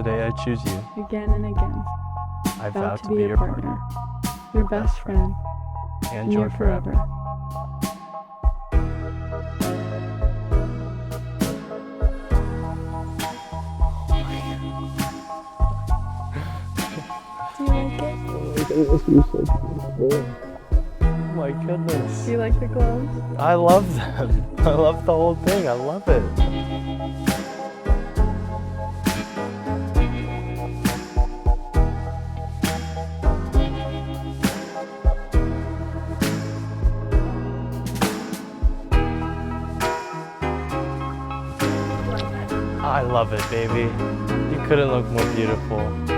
Today I choose you. Again and again. I vow to be your partner. Your best friend. And your forever. Do you like it? Oh my goodness. Do you like the gloves? I love them. I love the whole thing. I love it. I love it, baby. You couldn't look more beautiful.